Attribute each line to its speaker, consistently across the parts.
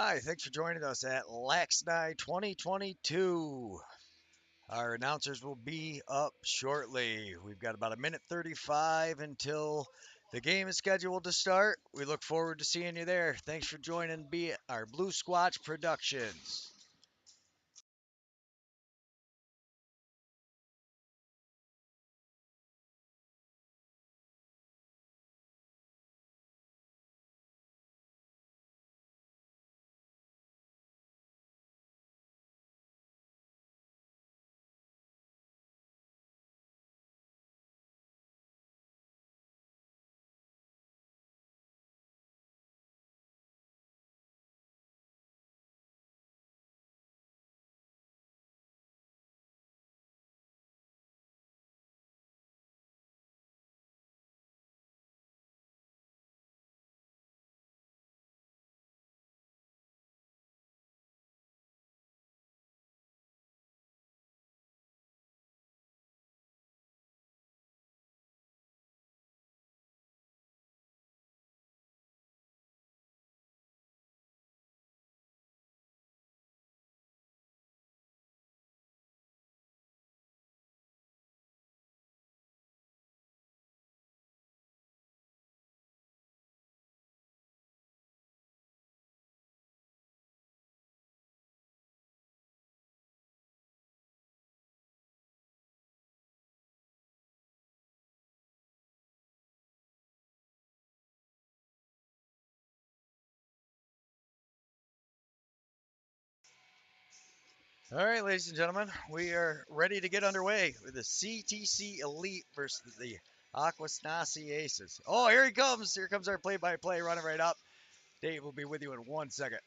Speaker 1: Hi, thanks for joining us at LAXNAI 2022. Our announcers will be up shortly. We've got about a minute 35 until the game is scheduled to start. We look forward to seeing you there. Thanks for joining our Blue Squatch Productions. All right, ladies and gentlemen, we are ready to get underway with the CTC Elite versus the Akwesasne Aces. Oh, here he comes. Here comes our play-by-play running right up. Dave will be with you in 1 second.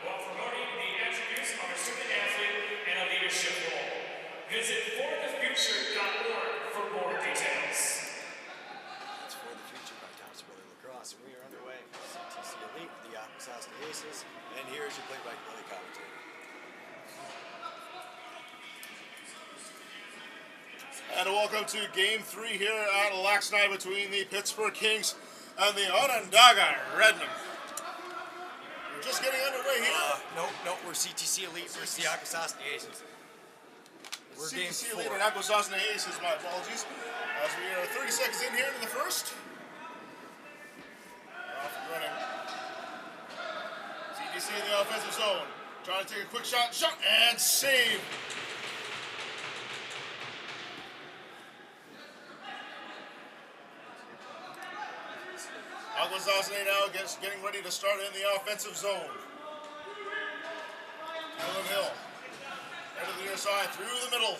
Speaker 2: While promoting the attributes of a student athlete and a leadership role. Visit forthefuture.org for more details.
Speaker 3: It's For the Future by Thompson Brother Lacrosse, and we are underway with CTC Elite with the Akwesasne Aces, and here's your play-by-play commentator.
Speaker 4: And welcome to Game 3 here at LAXNAI between the Pittsburgh Kings and the Adirondack Redmen. We're just getting underway here.
Speaker 3: No, we're CTC Elite versus the Akwesasne Aces. We're
Speaker 4: CTC
Speaker 3: Game 4.
Speaker 4: Elite and Akwesasne Aces, my apologies. As we are 30 seconds in here into the first. Off and running. CTC in the offensive zone. Trying to take a quick shot, and save. Akwesasne now getting ready to start in the offensive zone. Hill. Head to the near side, through the middle.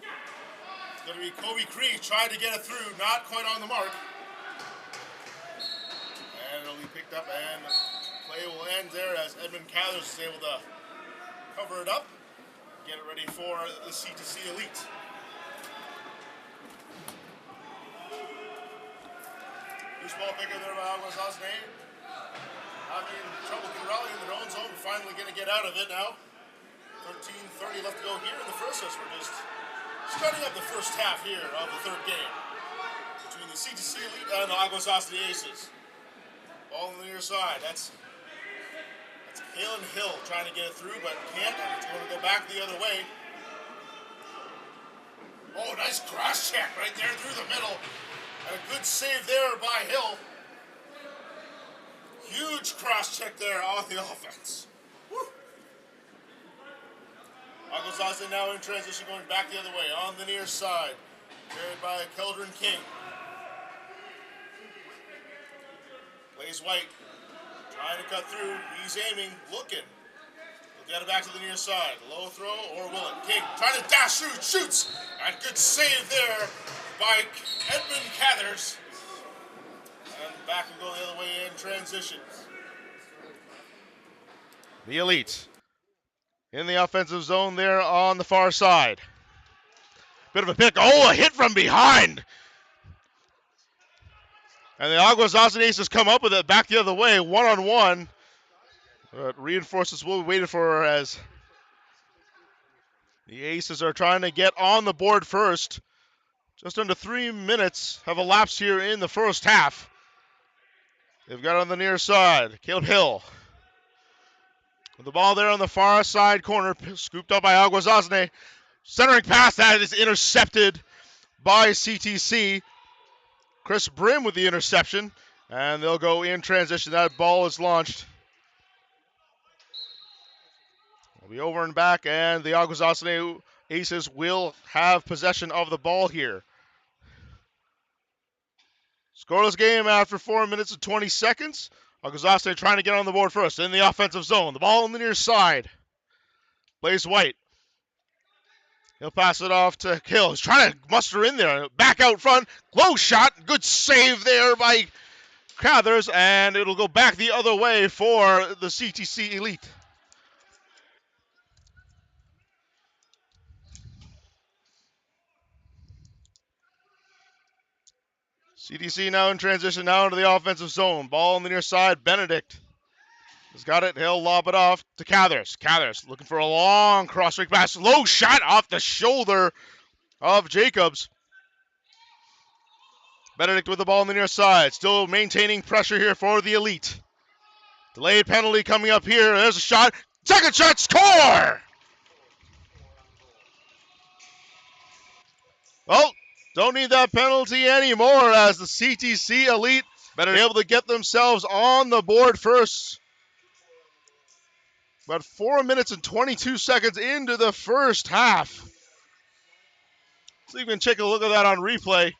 Speaker 4: It's going to be Kobe Cree trying to get it through, not quite on the mark. And it'll be picked up, and play will end there as Edmund Cathers is able to cover it up, get it ready for the CTC Elite. Loose ball picker there by Akwesasne. Having trouble rallying the own zone, we're finally going to get out of it now. 13:30 left to go here in the first, as we're just starting up the first half here of the third game between the CTC Elite and the Akwesasne Aces. Ball on the near side. That's Halen Hill trying to get it through, but can't. And it's going to go back the other way. Oh, nice cross check right there through the middle. And a good save there by Hill. Huge cross check there on the offense. Woo. Akwesasne now in transition, going back the other way on the near side. Carried by Keldron King. Plays White. Trying to cut through. He's aiming, looking. He'll get it back to the near side. Low throw, or will it? King trying to dash through, shoots. And good save there by Edmund Cathers. And back will go the other way in transition. The Elite in the offensive zone there on the far side.
Speaker 5: Bit of a pick. Oh, a hit from behind. And the Akwesasne Aces come up with it back the other way, one-on-one. But reinforcements will be waiting for her as the Aces are trying to get on the board first. Just under 3 minutes have elapsed here in the first half. They've got it on the near side. Caleb Hill. With the ball there on the far side corner, scooped up by Akwesasne. Centering pass, that is intercepted by CTC. Chris Brim with the interception. And they'll go in transition. That ball is launched. Will be over and back, and the Akwesasne Aces will have possession of the ball here. Scoreless game after 4 minutes and 20 seconds. Akwesasne trying to get on the board first in the offensive zone. The ball on the near side. Blaze White. He'll pass it off to Hill. He's trying to muster in there. Back out front. Low shot. Good save there by Cathers, and it'll go back the other way for the CTC Elite. CTC now in transition, now into the offensive zone. Ball on the near side. Benedict has got it. He'll lob it off to Cathers. Cathers looking for a long cross-streak pass. Low shot off the shoulder of Jacobs. Benedict with the ball on the near side. Still maintaining pressure here for the Elite. Delayed penalty coming up here. There's a shot. Second shot, score! Oh, don't need that penalty anymore as the CTC Elite better be able to get themselves on the board first. About 4 minutes and 22 seconds into the first half. So you can take a look at that on replay.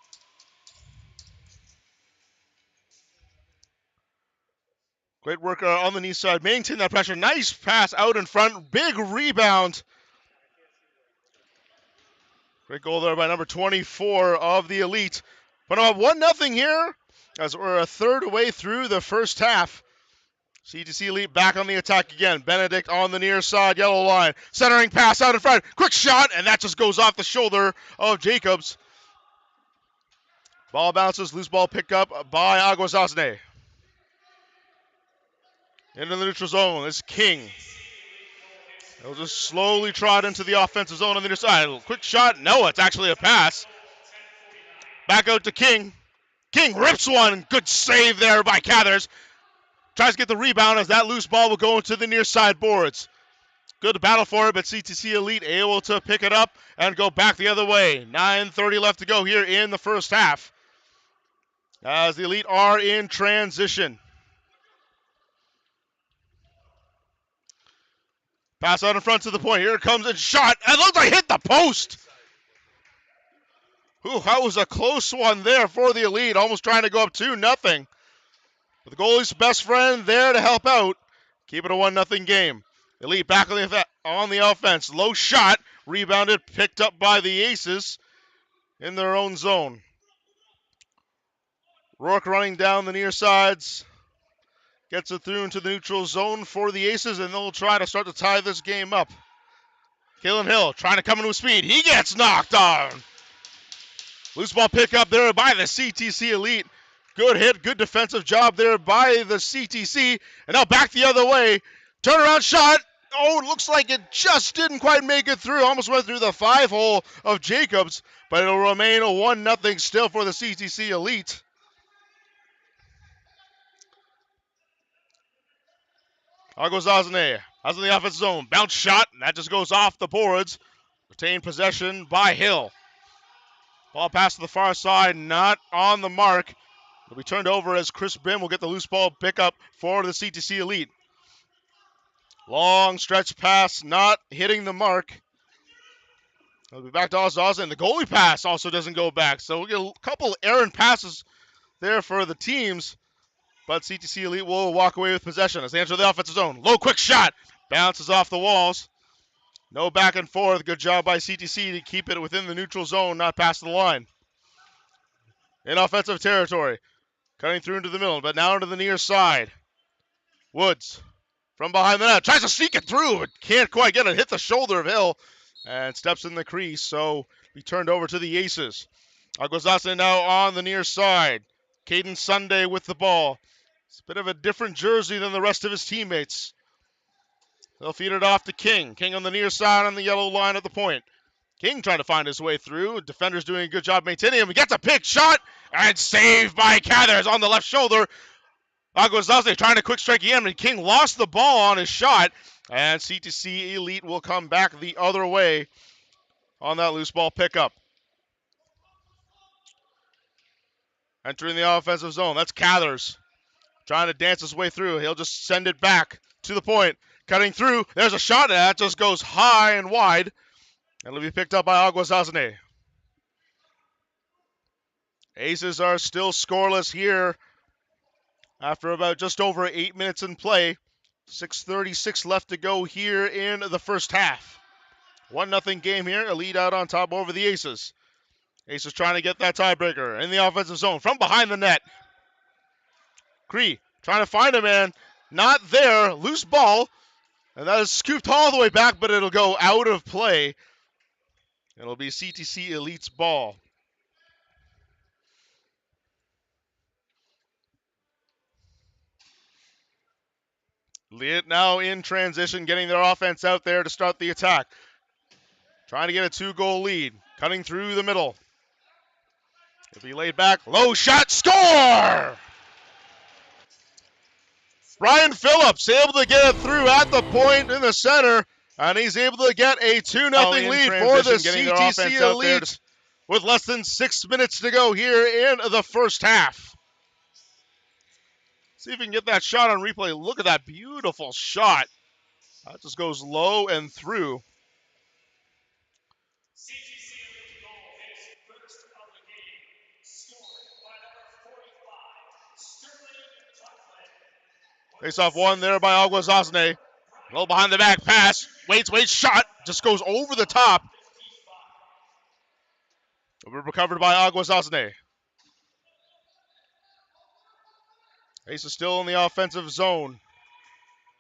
Speaker 5: Great work on the knee side. Maintain that pressure. Nice pass out in front. Big rebound. Great goal there by number 24 of the Elite. But about 1-0 here as we're a third way through the first half. CTC Elite back on the attack again. Benedict on the near side, yellow line. Centering pass out in front. Quick shot, and that just goes off the shoulder of Jacobs. Ball bounces, loose ball picked up by Akwesasne. Into the neutral zone is King. He'll just slowly trot into the offensive zone on the near side. Quick shot. No, it's actually a pass. Back out to King. King rips one. Good save there by Cathers. Tries to get the rebound as that loose ball will go into the near side boards. Good battle for it, but CTC Elite able to pick it up and go back the other way. 9:30 left to go here in the first half as the Elite are in transition. Pass out in front to the point. Here it comes and shot. It looks like it hit the post. Ooh, that was a close one there for the Elite. Almost trying to go up 2-0. But the goalie's best friend there to help out. Keep it a 1-0 game. Elite back on the offense. Low shot. Rebounded. Picked up by the Aces in their own zone. Rourke running down the near sides. Gets it through into the neutral zone for the Aces, and they'll try to start to tie this game up. Kalen Hill trying to come in with speed. He gets knocked down. Loose ball pick up there by the CTC Elite. Good hit, good defensive job there by the CTC. And now back the other way. Turnaround shot. Oh, it looks like it just didn't quite make it through. Almost went through the 5-hole of Jacobs, but it'll remain a 1-0 still for the CTC Elite. Akwesasne has in the offensive zone. Bounce shot, and that just goes off the boards. Retained possession by Hill. Ball pass to the far side, not on the mark. It'll be turned over as Chris Brim will get the loose ball pickup for the CTC Elite. Long stretch pass, not hitting the mark. It'll be back to Akwesasne, and the goalie pass also doesn't go back. So we'll get a couple errant passes there for the teams. But CTC Elite will walk away with possession as they enter the offensive zone. Low quick shot. Bounces off the walls. No back and forth. Good job by CTC to keep it within the neutral zone, not past the line. In offensive territory. Cutting through into the middle, but now into the near side. Woods from behind the net. Tries to sneak it through, but can't quite get it. Hit the shoulder of Hill and steps in the crease. So be turned over to the Aces. Akwesasne now on the near side. Caden Sunday with the ball. It's a bit of a different jersey than the rest of his teammates. They'll feed it off to King. King on the near side on the yellow line at the point. King trying to find his way through. Defender's doing a good job maintaining him. He gets a pick shot and saved by Cathers on the left shoulder. Akwesasne trying to quick strike again, and King lost the ball on his shot. And CTC Elite will come back the other way on that loose ball pickup. Entering the offensive zone. That's Cathers trying to dance his way through. He'll just send it back to the point. Cutting through. There's a shot. That just goes high and wide. It'll be picked up by Akwesasne. Aces are still scoreless here after about just over 8 minutes in play. 6:36 left to go here in the first half. 1-0 game here. A lead out on top over the Aces. Aces trying to get that tiebreaker in the offensive zone from behind the net. Cree trying to find a man. Not there. Loose ball. And that is scooped all the way back, but it'll go out of play. It'll be CTC Elite's ball. Elite now in transition, getting their offense out there to start the attack. Trying to get a 2-goal lead. Cutting through the middle. It'll be laid back. Low shot. Score! Brian Phillips able to get it through at the point in the center. And he's able to get a 2-0 lead for the CTC Elite with less than 6 minutes to go here in the first half. See if we can get that shot on replay. Look at that beautiful shot. That just goes low and through.
Speaker 2: CTC Elite goal is first of the game, scored by number 45, Sterling Tuckman.
Speaker 5: Face off one there by Akwesasne. A little behind the back pass. Waits, shot. Just goes over the top. Recovered by Akwesasne. Ace is still in the offensive zone.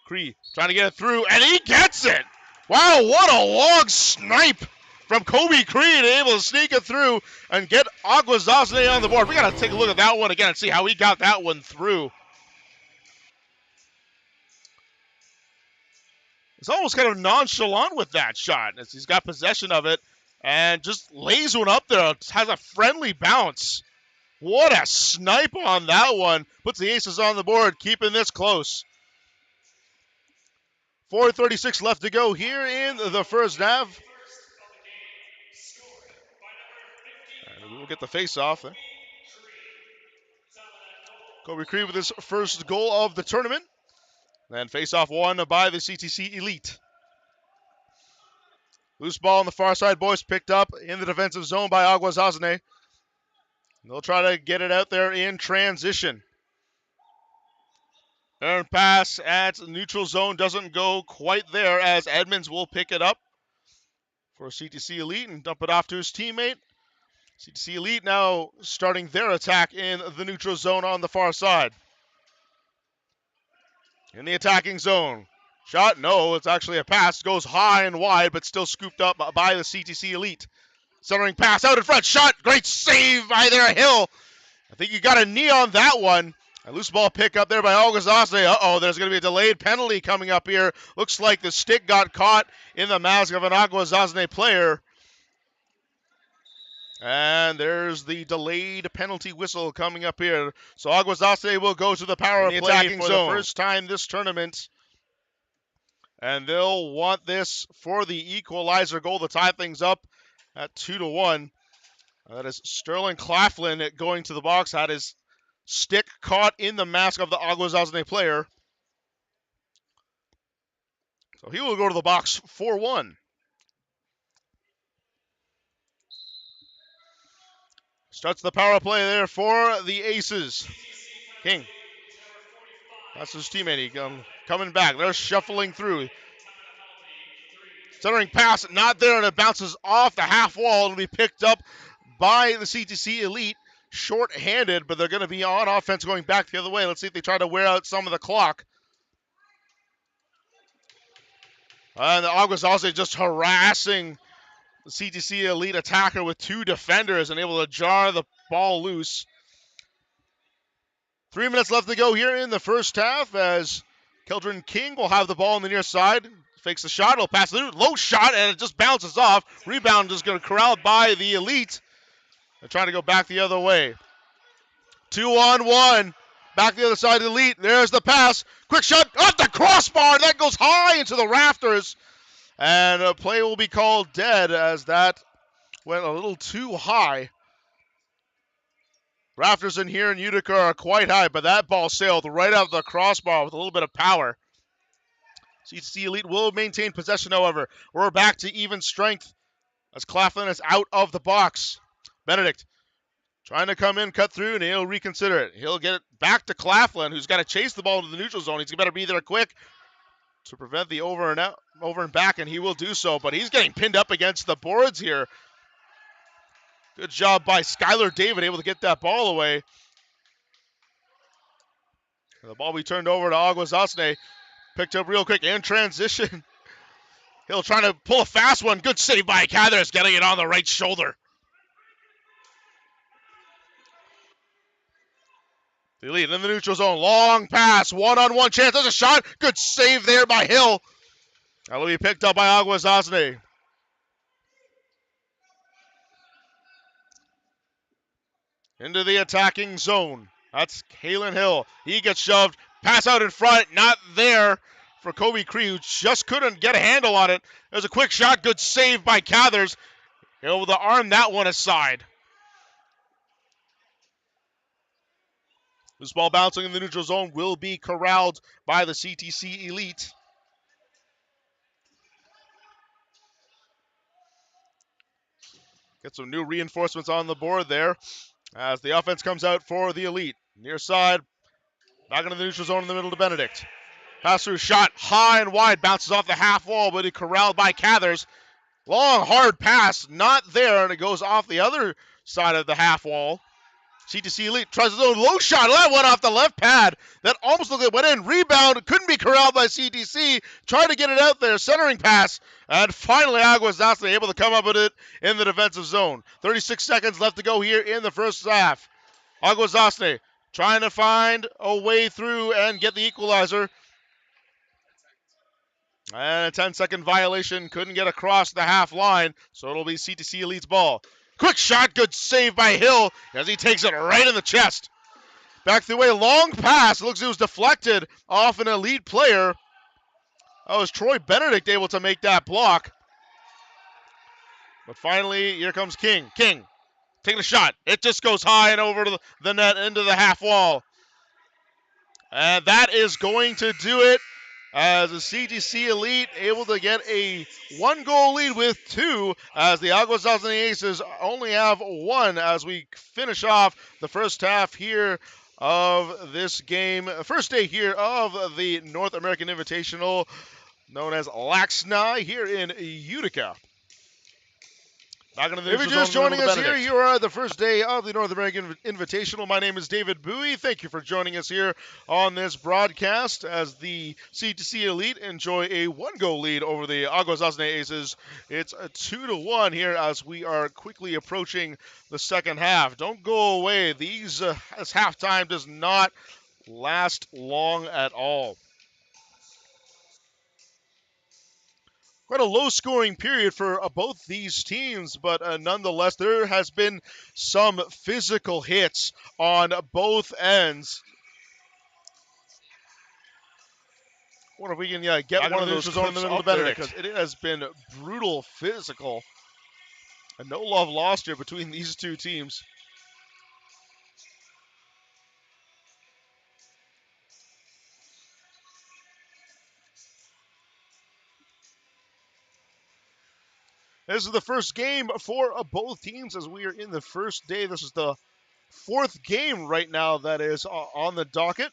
Speaker 5: Cree trying to get it through, and he gets it! Wow, what a long snipe from Kobe Cree, able to sneak it through and get Akwesasne on the board. We got to take a look at that one again and see how he got that one through. He's almost kind of nonchalant with that shot as he's got possession of it and just lays one up there. Has a friendly bounce. What a snipe on that one. Puts the Aces on the board, keeping this close. 4:36 left to go here in the first half. And we will get the face-off. Kobe Cree with his first goal of the tournament. And face-off won by the CTC Elite. Loose ball on the far side, boys, picked up in the defensive zone by Akwesasne. They'll try to get it out there in transition. Earned pass at neutral zone doesn't go quite there as Edmonds will pick it up for CTC Elite and dump it off to his teammate. CTC Elite now starting their attack in the neutral zone on the far side. In the attacking zone. Shot, no, it's actually a pass. Goes high and wide, but still scooped up by the CTC Elite. Centering pass out in front. Shot, great save by there, Hill. I think you got a knee on that one. A loose ball pick up there by Akwesasne. Uh-oh, there's going to be a delayed penalty coming up here. Looks like the stick got caught in the mask of an Akwesasne player. And there's the delayed penalty whistle coming up here. So Akwesasne will go to the power play attacking for zone. The first time this tournament. And they'll want this for the equalizer goal to tie things up at 2-1. That is Sterling Claflin going to the box. Had his stick caught in the mask of the Akwesasne player. So he will go to the box 4-1. Starts the power play there for the Aces. King. That's his teammate. Coming back. They're shuffling through. Centering pass, not there, and it bounces off the half wall. It'll be picked up by the CTC Elite. Short-handed, but they're going to be on offense going back the other way. Let's see if they try to wear out some of the clock. And the Akwesasne just harassing CTC Elite attacker with 2 defenders and able to jar the ball loose. 3 minutes left to go here in the first half as Keldrin King will have the ball on the near side. Fakes the shot, he'll pass it, low shot, and it just bounces off. Rebound just going to corralled by the Elite. They're trying to go back the other way. 2-on-1. Back the other side of the Elite. There's the pass. Quick shot off the crossbar. That goes high into the rafters. And a play will be called dead as that went a little too high. Rafters in here in Utica are quite high, but that ball sailed right out of the crossbar with a little bit of power. CTC Elite will maintain possession, however. We're back to even strength as Claflin is out of the box. Benedict trying to come in, cut through, and he'll reconsider it. He'll get it back to Claflin, who's got to chase the ball into the neutral zone. He's better be there quick to prevent the over and back, and he will do so. But he's getting pinned up against the boards here. Good job by Skylar David, able to get that ball away. And the ball will be turned over to Akwesasne. Picked up real quick in transition. He'll try to pull a fast one. Good save by Cathers, getting it on the right shoulder. The Elite in the neutral zone. Long pass. One-on-one chance. There's a shot. Good save there by Hill. That'll be picked up by Akwesasne. Into the attacking zone. That's Kalen Hill. He gets shoved. Pass out in front. Not there for Kobe Cree, who just couldn't get a handle on it. There's a quick shot. Good save by Cathers. Able to arm that one aside. This ball bouncing in the neutral zone will be corralled by the CTC Elite. Get some new reinforcements on the board there as the offense comes out for the Elite. Near side, back into the neutral zone in the middle to Benedict. Pass through shot, high and wide, bounces off the half wall, but it corralled by Cathers. Long, hard pass, not there, and it goes off the other side of the half wall. CTC Elite tries his own low shot. That went off the left pad. That almost looked like it went in. Rebound. Couldn't be corralled by CTC. Tried to get it out there. Centering pass. And finally, Akwesasne able to come up with it in the defensive zone. 36 seconds left to go here in the first half. Akwesasne trying to find a way through and get the equalizer. And a 10-second violation. Couldn't get across the half line. So it'll be CTC Elite's ball. Quick shot, good save by Hill as he takes it right in the chest. Back the way, long pass. Looks like it was deflected off an Elite player. That was Troy Benedict able to make that block. But finally, here comes King. King taking a shot. It just goes high and over to the net into the half wall. And that is going to do it. As the CTC Elite able to get a 1-goal lead with 2, as the Akwesasne Aces only have 1 as we finish off the first half here of this game. First day here of the North American Invitational, known as LAXNAI, here in Utica. Back into the if you're just joining us here, you are the first day of the North American Invitational. My name is David Bowie. Thank you for joining us here on this broadcast as the CTC Elite enjoy a 1-goal lead over the Akwesasne Aces. It's a 2-1 here as we are quickly approaching the second half. Don't go away. This halftime does not last long at all. Quite a low-scoring period for both these teams, but nonetheless, there has been some physical hits on both ends. I wonder if we can get one of those clips in the middle of Benedict, because it has been brutal physical. And no love lost here between these two teams. This is the first game for both teams as we are in the first day. This is the 4th game right now that is on the docket.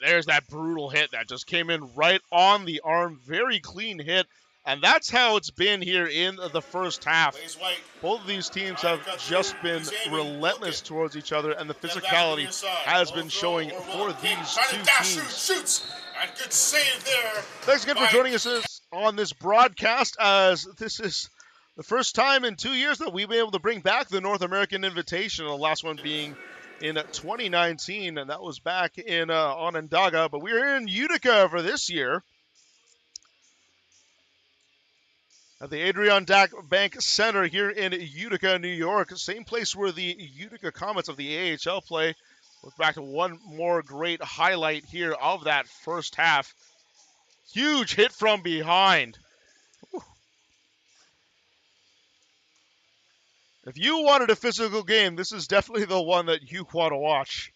Speaker 5: There's that brutal hit that just came in right on the arm. Very clean hit. And that's how it's been here in the first half.
Speaker 4: Plays White.
Speaker 5: Both of these teams
Speaker 4: Trying
Speaker 5: have
Speaker 4: to cut
Speaker 5: just
Speaker 4: through.
Speaker 5: been
Speaker 4: He's aiming,
Speaker 5: relentless
Speaker 4: looking.
Speaker 5: towards each other, and the
Speaker 4: Then back to the
Speaker 5: physicality
Speaker 4: near side.
Speaker 5: has
Speaker 4: Low
Speaker 5: been
Speaker 4: throw,
Speaker 5: showing
Speaker 4: or will
Speaker 5: for
Speaker 4: it kick?
Speaker 5: these
Speaker 4: Trying
Speaker 5: two
Speaker 4: to dash,
Speaker 5: teams.
Speaker 4: shoots, and good save there.
Speaker 5: Thanks again for joining us on this broadcast, as this is the first time in 2 years that we've been able to bring back the North American Invitational, the last one being in 2019, and that was back in Onondaga, but we're in Utica for this year at the Adirondack Bank Center here in Utica, New York. Same place where the Utica Comets of the AHL play. Look back to one more great highlight here of that first half. Huge hit from behind. Whew. If you wanted a physical game, this is definitely the one that you want to watch.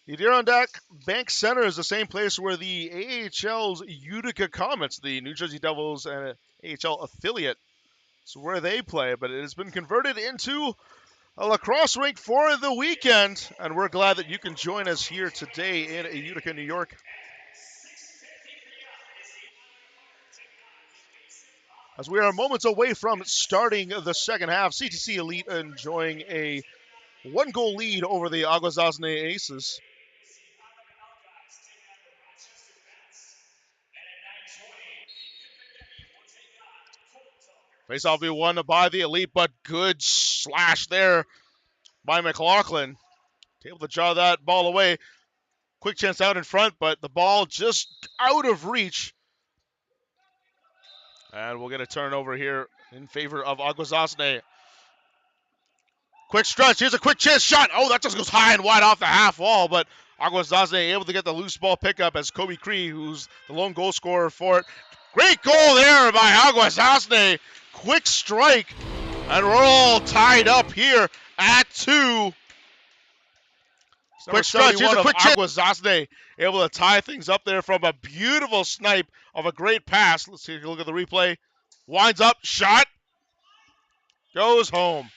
Speaker 5: The Adirondack Bank Center is the same place where the AHL's Utica Comets, the New Jersey Devils and AHL affiliate, is where they play, but it has been converted into a lacrosse rink for the weekend, and we're glad that you can join us here today in Utica, New York. As we are moments away from starting the second half, CTC Elite enjoying a one-goal lead over the Akwesasne Aces. Face-off will be won by the Elite, but good slash there by McLaughlin. Able to draw that ball away. Quick chance out in front, but the ball just out of reach. And we'll get a turnover here in favor of Akwesasne. Quick stretch. Here's a quick chance shot. Oh, that just goes high and wide off the half wall, but Akwesasne able to get the loose ball pickup as Kobe Cree, who's the lone goal scorer for it. Great goal there by Akwesasne. Quick strike. And we're all tied up here at 2. Quick stretch. Here's a quick chance. Akwesasne able to tie things up there from a beautiful snipe of a great pass. Let's take a look at the replay. Winds up. Shot. Goes home.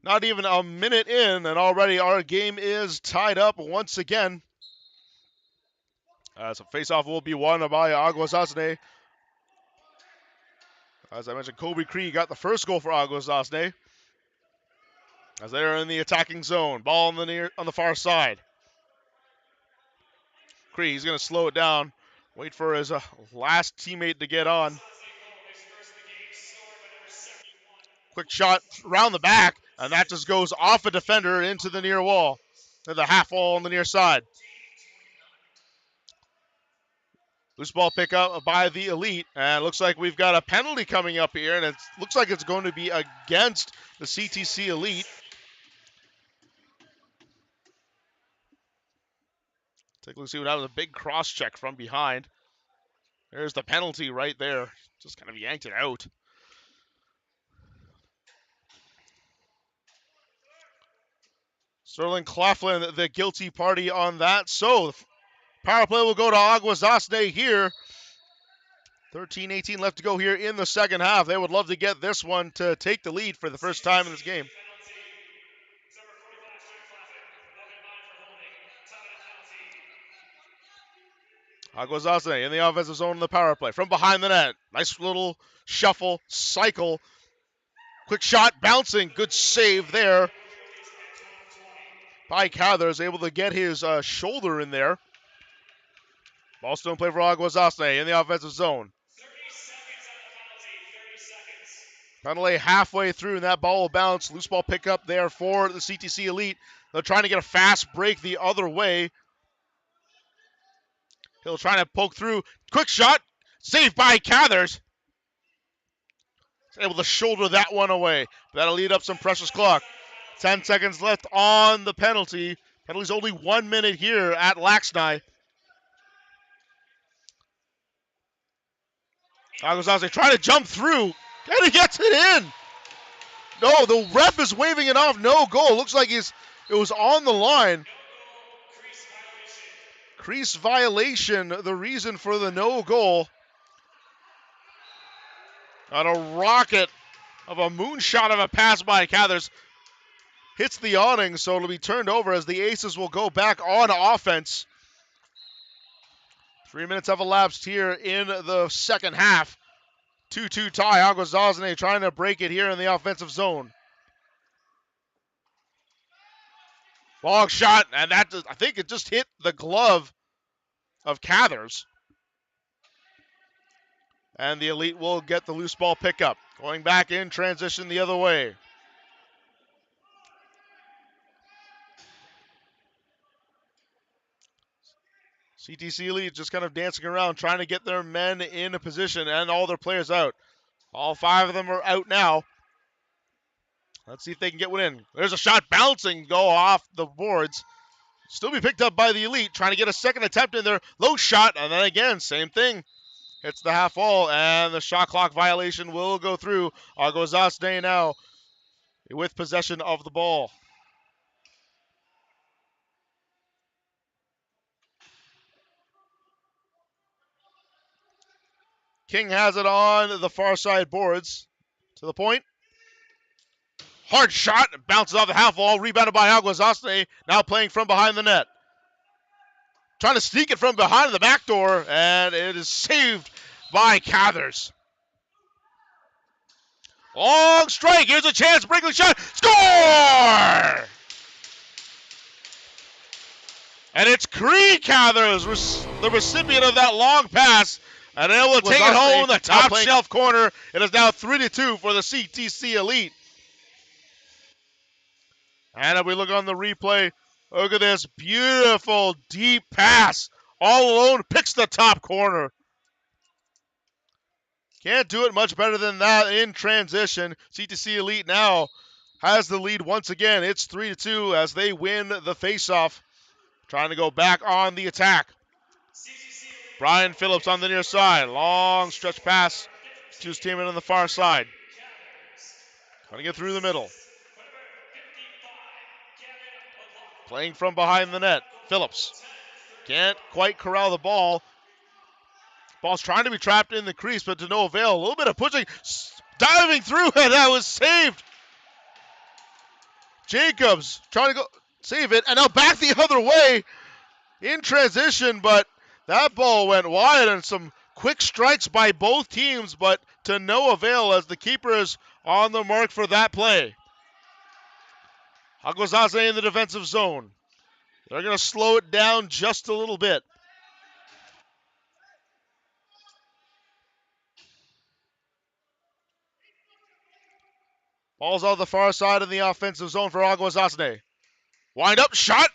Speaker 5: Not even a minute in, and already our game is tied up once again. So face-off will be won by Akwesasne. As I mentioned, Kobe Cree got the first goal for Akwesasne, as they are in the attacking zone. Ball on the far side. Cree, he's going to slow it down. Wait for his last teammate to get on. Quick shot around the back, and that just goes off a defender into the near wall. The half wall on the near side. Loose ball pickup by the Elite, and it looks like we've got a penalty coming up here, and it looks like it's going to be against the CTC Elite. Take a look, see what happens. A big cross check from behind. There's the penalty right there. Just kind of yanked it out. Sterling Claflin, the guilty party on that. So, power play will go to Akwesasne here. 13-18 left to go here in the second half. They would love to get this one to take the lead for the first time in this game. Akwesasne in the offensive zone in the power play. From behind the net. Nice little shuffle, cycle. Quick shot, bouncing. Good save there. By Cathers, able to get his shoulder in there. Ball still in play for Akwesasne in the offensive zone.
Speaker 2: 30 seconds on the penalty.
Speaker 5: Penalty halfway through, and that ball will bounce. Loose ball pickup there for the CTC Elite. They're trying to get a fast break the other way. Hill trying to poke through. Quick shot. Saved by Cathers. Able to shoulder that one away. That'll lead up some precious clock. 10 seconds left on the penalty. Penalty's only 1 minute here at LAXNAI. Akwesasne trying to jump through. And he gets it in. No, the ref is waving it off. No goal. Looks like it was on the line. crease violation, the reason for the no goal. On a rocket of a moonshot of a pass by Cathers. Hits the awning, so it'll be turned over as the Aces will go back on offense. 3 minutes have elapsed here in the second half. 2-2 tie. Akwesasne trying to break it here in the offensive zone. Long shot, and I think it just hit the glove of Cathers. And the Elite will get the loose ball pickup. Going back in transition the other way. CTC Elite just kind of dancing around, trying to get their men in a position and all their players out. All 5 of them are out now. Let's see if they can get one in. There's a shot bouncing, go off the boards. Still be picked up by the Elite, trying to get a second attempt in there. Low shot, and then again, same thing. Hits the half wall, and the shot clock violation will go through. Akwesasne now with possession of the ball. King has it on the far side boards. To the point. Hard shot, bounces off the half wall, rebounded by Akwesasne, now playing from behind the net. Trying to sneak it from behind the back door, and it is saved by Cathers. Long strike, here's a chance, Brinkley shot, score! And it's Cree Cathers, the recipient of that long pass, and it will take it home in the top shelf corner. It is now 3-2 for the CTC Elite. And if we look on the replay, look at this beautiful deep pass. All alone, picks the top corner. Can't do it much better than that in transition. CTC Elite now has the lead once again. It's 3-2 as they win the faceoff. Trying to go back on the attack. Brian Phillips on the near side. Long stretch pass to his teammate on the far side. Trying to get through the middle. Playing from behind the net. Phillips can't quite corral the ball. Ball's trying to be trapped in the crease, but to no avail. A little bit of pushing, diving through, and that was saved. Jacobs trying to go save it, and now back the other way in transition, but that ball went wide, and some quick strikes by both teams, but to no avail as the keeper is on the mark for that play. Akwesasne in the defensive zone. They're going to slow it down just a little bit. Ball's on the far side of the offensive zone for Akwesasne. Wind up, shot.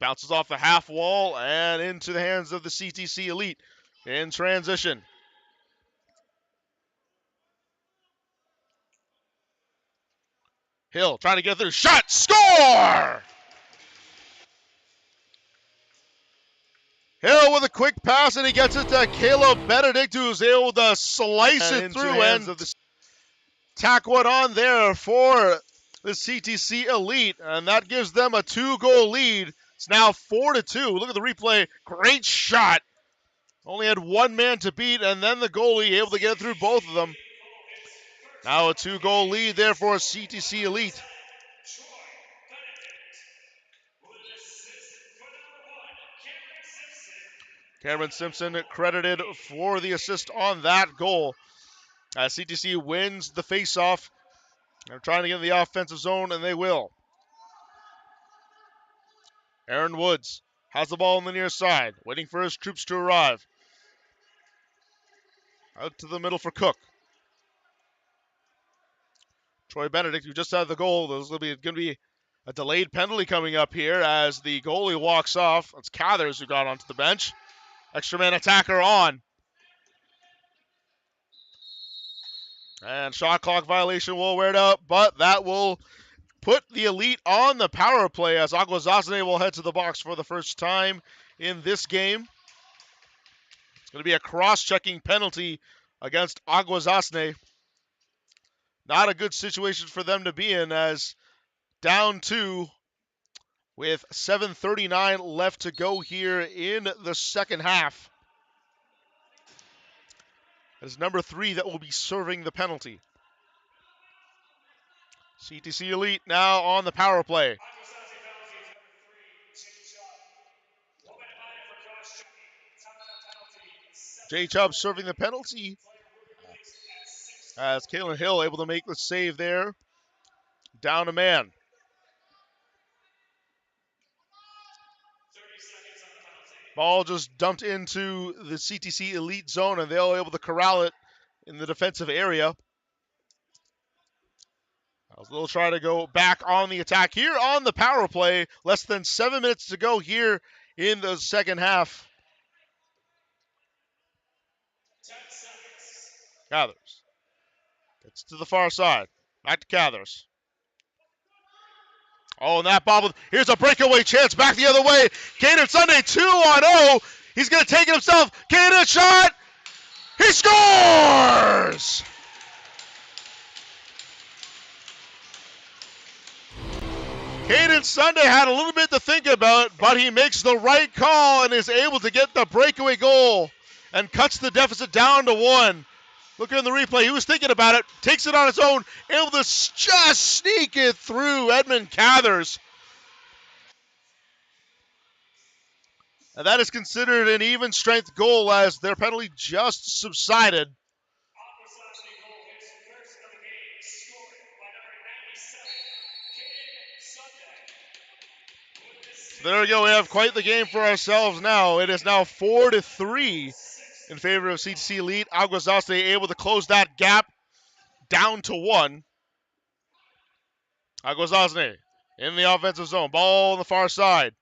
Speaker 5: Bounces off the half wall and into the hands of the CTC Elite in transition. Hill trying to get through. Shot, score! Hill with a quick pass, and he gets it to Caleb Benedict, who's able to slice it through and tack one on there for the CTC Elite, and that gives them a 2-goal lead. It's now 4-2. Look at the replay. Great shot. Only had one man to beat, and then the goalie able to get it through both of them. Now a 2-goal lead there for CTC Elite. Cameron Simpson credited for the assist on that goal. As CTC wins the faceoff. They're trying to get in the offensive zone, and they will. Aaron Woods has the ball on the near side, waiting for his troops to arrive. Out to the middle for Cook. Troy Benedict, who just had the goal. There's going to be a delayed penalty coming up here as the goalie walks off. It's Cathers who got onto the bench. Extra man attacker on. And shot clock violation will wear it out, but that will put the Elite on the power play as Akwesasne will head to the box for the first time in this game. It's going to be a cross-checking penalty against Akwesasne. Not a good situation for them to be in as down 2 with 7:39 left to go here in the second half. As number 3 that will be serving the penalty. CTC Elite now on the power play. J. Chubb serving the penalty as Kalen Hill able to make the save there. Down a man. Ball just dumped into the CTC Elite zone, and they're able to corral it in the defensive area. They'll try to go back on the attack here on the power play. Less than 7 minutes to go here in the second half. Cathers gets to the far side. Back to Cathers. Oh, and that bobbled. Here's a breakaway chance back the other way. Caden Sunday 2-0. He's going to take it himself. Caden shot. He scores! Caden Sunday had a little bit to think about, but he makes the right call and is able to get the breakaway goal and cuts the deficit down to 1. Look at the replay. He was thinking about it, takes it on his own, able to just sneak it through Edmund Cathers. And that is considered an even strength goal as their penalty just subsided. There we go. We have quite the game for ourselves now. It is now 4-3 in favor of CTC Elite. Akwesasne able to close that gap down to 1. Akwesasne in the offensive zone. Ball on the far side.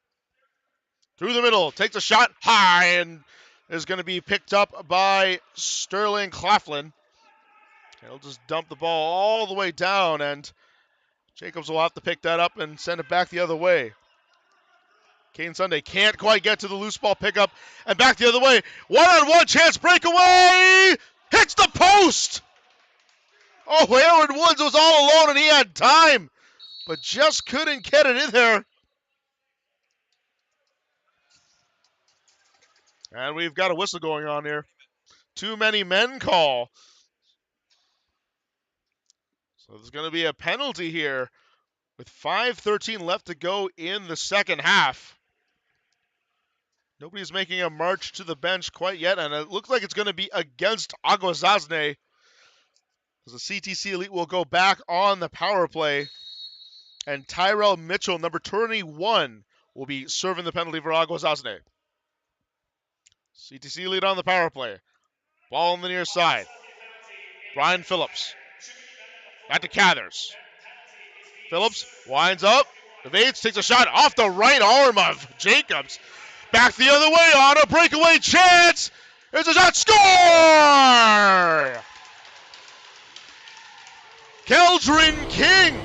Speaker 5: Through the middle. Takes a shot high and is going to be picked up by Sterling Claflin. He'll just dump the ball all the way down, and Jacobs will have to pick that up and send it back the other way. Caden Sunday can't quite get to the loose ball pickup, and back the other way. One-on-one chance breakaway! Hits the post! Oh, Aaron Woods was all alone, and he had time, but just couldn't get it in there. And we've got a whistle going on here. Too many men call. So there's going to be a penalty here with 5:13 left to go in the second half. Nobody's making a march to the bench quite yet, and it looks like it's going to be against Akwesasne. The CTC Elite will go back on the power play, and Tyrell Mitchell, number 21, will be serving the penalty for Akwesasne. CTC Elite on the power play. Ball on the near side. Brian Phillips. Back to Cathers. Phillips winds up, evades, takes a shot off the right arm of Jacobs. Back the other way on a breakaway chance. There's a shot. Score! Keldrin King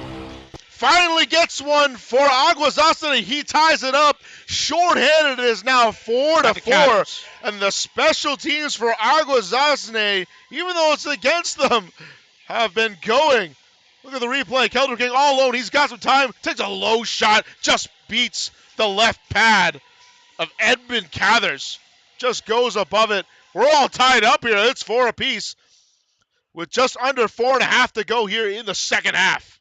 Speaker 5: finally gets one for Akwesasne. He ties it up. Short-handed, it is now 4-4. And the special teams for Akwesasne, even though it's against them, have been going. Look at the replay. Keldrin King all alone. He's got some time. Takes a low shot. Just beats the left pad of Edmund Cathers. Just goes above it. We're all tied up here. It's 4 apiece with just under 4.5 to go here in the second half.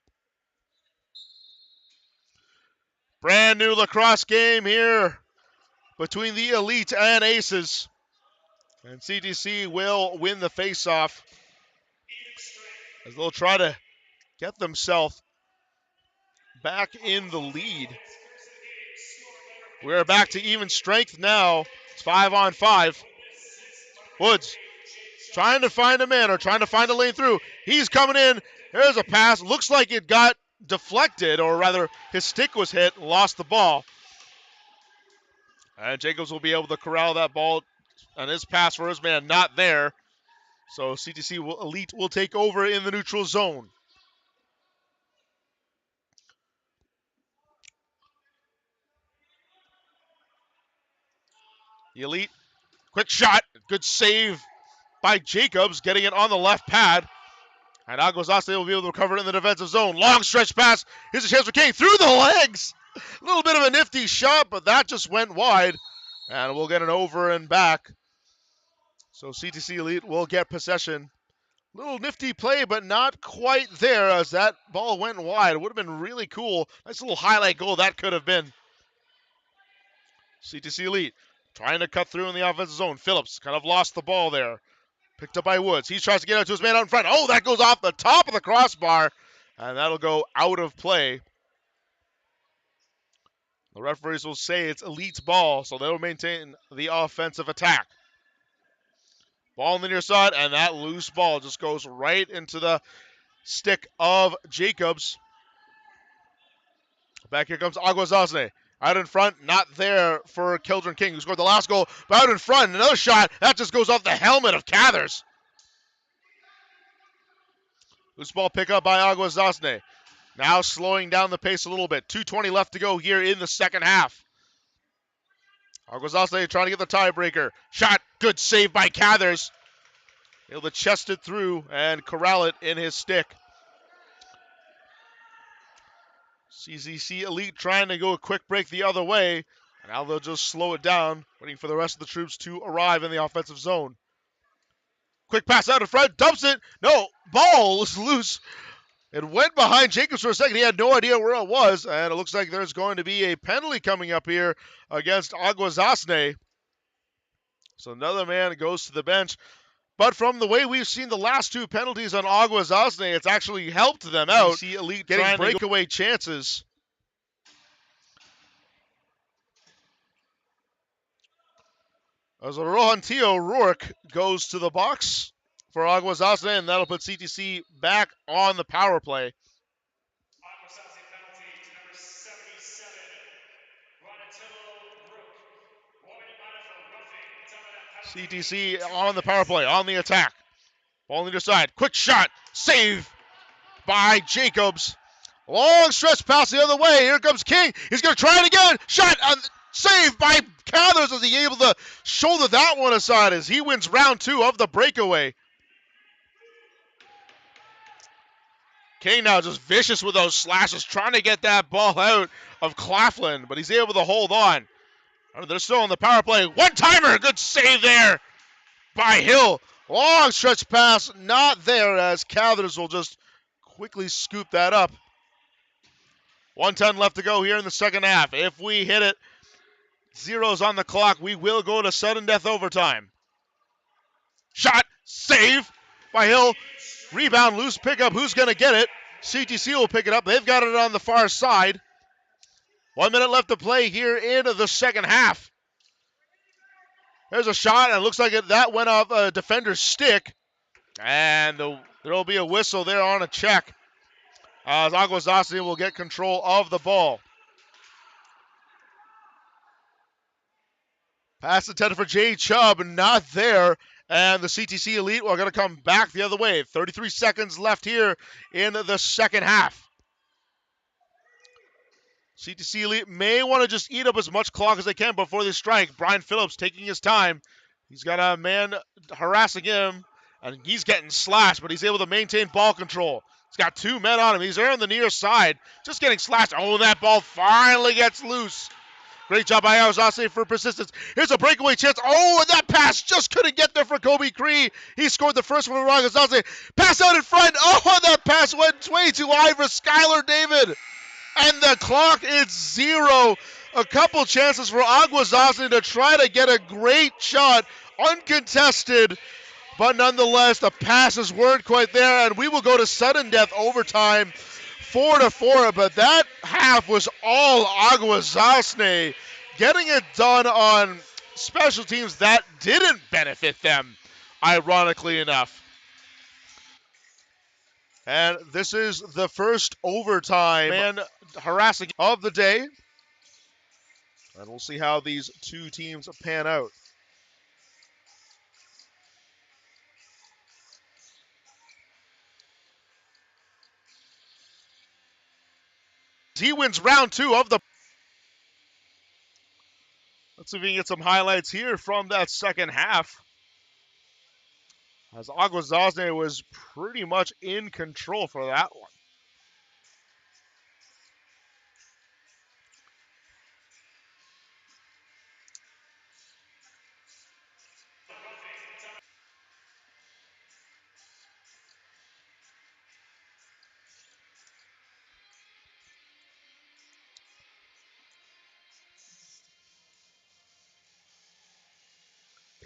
Speaker 5: Brand new lacrosse game here between the Elite and Aces. And CTC will win the face-off as they'll try to get themselves back in the lead. We're back to even strength now. It's 5-on-5. Woods trying to find a man or trying to find a lane through. He's coming in. There's a pass. Looks like it got deflected, or rather his stick was hit, lost the ball. And Jacobs will be able to corral that ball, and his pass for his man not there. So CTC Elite will take over in the neutral zone. The Elite, quick shot, good save by Jacobs, getting it on the left pad. And Akwesasne will be able to recover it in the defensive zone. Long stretch pass. Here's a chance for King through the legs. A little bit of a nifty shot, but that just went wide. And we'll get an over and back. So CTC Elite will get possession. Little nifty play, but not quite there as that ball went wide. It would have been really cool. Nice little highlight goal that could have been. CTC Elite trying to cut through in the offensive zone. Phillips kind of lost the ball there. Picked up by Woods. He tries to get out to his man out in front. Oh, that goes off the top of the crossbar. And that'll go out of play. The referees will say it's Elite's ball, so they'll maintain the offensive attack. Ball on the near side, and that loose ball just goes right into the stick of Jacobs. Back here comes Akwesasne. Out in front, not there for Kildren King, who scored the last goal. But out in front, another shot. That just goes off the helmet of Cathers. Loose ball pick up by Akwesasne. Now slowing down the pace a little bit. 2:20 left to go here in the second half. Akwesasne trying to get the tiebreaker. Shot, good save by Cathers. Able to chest it through and corral it in his stick. CZC Elite trying to go a quick break the other way. And now they'll just slow it down, waiting for the rest of the troops to arrive in the offensive zone. Quick pass out in front, dumps it. No, ball is loose. It went behind Jacobs for a second. He had no idea where it was. And it looks like there's going to be a penalty coming up here against Akwesasne. So another man goes to the bench. But from the way we've seen the last two penalties on Akwesasne, it's actually helped them out. You see Elite getting breakaway chances. As Rohantillo Rourke goes to the box for Akwesasne, and that'll put CTC back on the power play.
Speaker 2: Akwesasne penalty to number 77, Rohantillo Rourke. 1 minute minor for roughing.
Speaker 5: CTC on the power play, on the attack. Ball on the other side. Quick shot. Save by Jacobs. Long stretch pass the other way. Here comes King. He's going to try it again. Shot. Saved by Cathers as he able to shoulder that one aside as he wins round 2 of the breakaway. King now just vicious with those slashes, trying to get that ball out of Claflin, but he's able to hold on. They're still on the power play. One-timer. Good save there by Hill. Long stretch pass, not there as Cathers will just quickly scoop that up. 1:10 left to go here in the second half. If we hit it, zeros on the clock, we will go to sudden death overtime. Shot, save by Hill. Rebound, loose pickup. Who's going to get it? CTC will pick it up. They've got it on the far side. 1 minute left to play here in the second half. There's a shot, and it looks like that went off a defender's stick. And there will be a whistle there on a check, as Akwesasne will get control of the ball. Pass intended for Jay Chubb, not there. And the CTC Elite are going to come back the other way. 33 seconds left here in the second half. CTC Elite may want to just eat up as much clock as they can before they strike. Brian Phillips taking his time. He's got a man harassing him, and he's getting slashed, but he's able to maintain ball control. He's got 2 men on him. He's there on the near side, just getting slashed. Oh, that ball finally gets loose. Great job by Akwesasne for persistence. Here's a breakaway chance. Oh, and that pass just couldn't get there for Kobe Cree. He scored the first one for Akwesasne. Pass out in front. Oh, and that pass went way too high for Skylar David. And the clock is 0. A couple chances for Akwesasne to try to get a great shot, uncontested. But nonetheless, the passes weren't quite there, and we will go to sudden death overtime, 4-4. But that half was all Akwesasne, getting it done on special teams that didn't benefit them, ironically enough. And this is the first overtime man harassing of the day. And we'll see how these two teams pan out. He wins round 2 of the... Let's see if we can get some highlights here from that second half, as Akwesasne was pretty much in control for that one.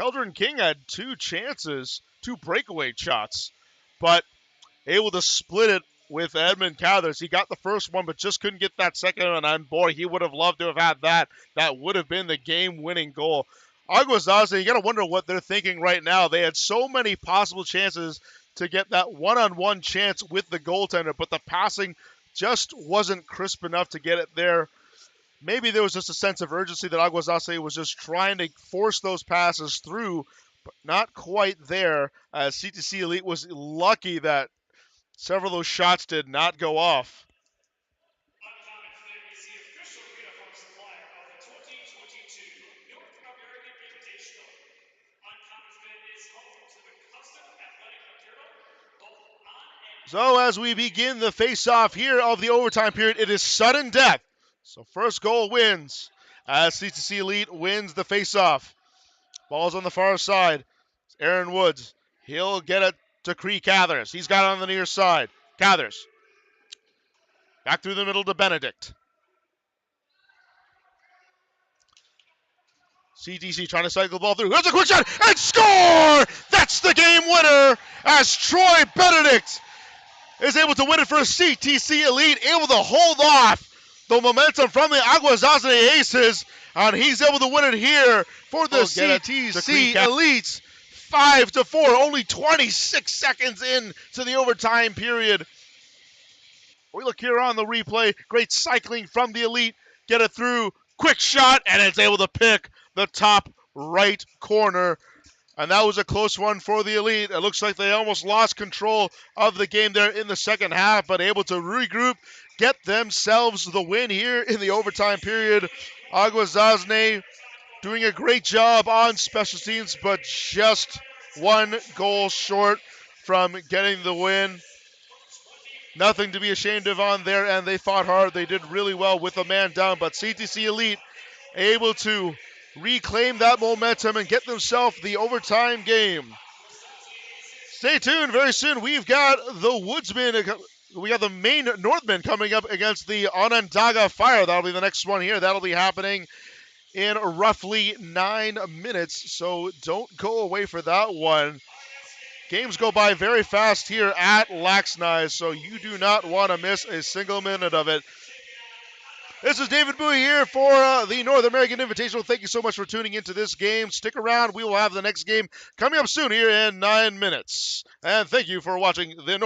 Speaker 5: Keldron King had 2 chances, 2 breakaway shots, but able to split it with Edmund Cathers. He got the first one, but just couldn't get that second one. And boy, he would have loved to have had that. That would have been the game-winning goal. Akwesasne, you got to wonder what they're thinking right now. They had so many possible chances to get that one-on-one chance with the goaltender, but the passing just wasn't crisp enough to get it there. Maybe there was just a sense of urgency that Akwesasne was just trying to force those passes through, but not quite there, as CTC Elite was lucky that several of those shots did not go off.
Speaker 2: Uncommon Fit is the official uniform supplier of the 2022 North American Invitational. Uncommon Fit is home to the custom athletic apparel, both on and
Speaker 5: So as we begin the face-off here of the overtime period, it is sudden death. So first goal wins as CTC Elite wins the face-off. Ball's on the far side. Aaron Woods. He'll get it to Cree Cathers. He's got it on the near side. Cathers. Back through the middle to Benedict. CTC trying to cycle the ball through. Here's a quick shot and score! That's the game winner as Troy Benedict is able to win it for CTC Elite, able to hold off the momentum from the Akwesasne Aces, and he's able to win it here for the CTC Elites. 5-4, only 26 seconds into the overtime period. We look here on the replay. Great cycling from the Elite. Get it through. Quick shot, and it's able to pick the top right corner. And that was a close one for the Elite. It looks like they almost lost control of the game there in the second half, but able to regroup, get themselves the win here in the overtime period. Akwesasne doing a great job on special teams, but just one goal short from getting the win. Nothing to be ashamed of on there, and they fought hard. They did really well with a man down, but CTC Elite able to reclaim that momentum and get themselves the overtime game. Stay tuned. Very soon we've got the Woodsmen. We got the main Northmen coming up against the Onondaga Fire. That'll be the next one here. That'll be happening in roughly 9 minutes, so don't go away for that one. Games go by very fast here at LAXNAI, so you do not want to miss a single minute of it. This is David Bowie here for the North American Invitational. Thank you so much for tuning into this game. Stick around. We will have the next game coming up soon here in 9 minutes. And thank you for watching the North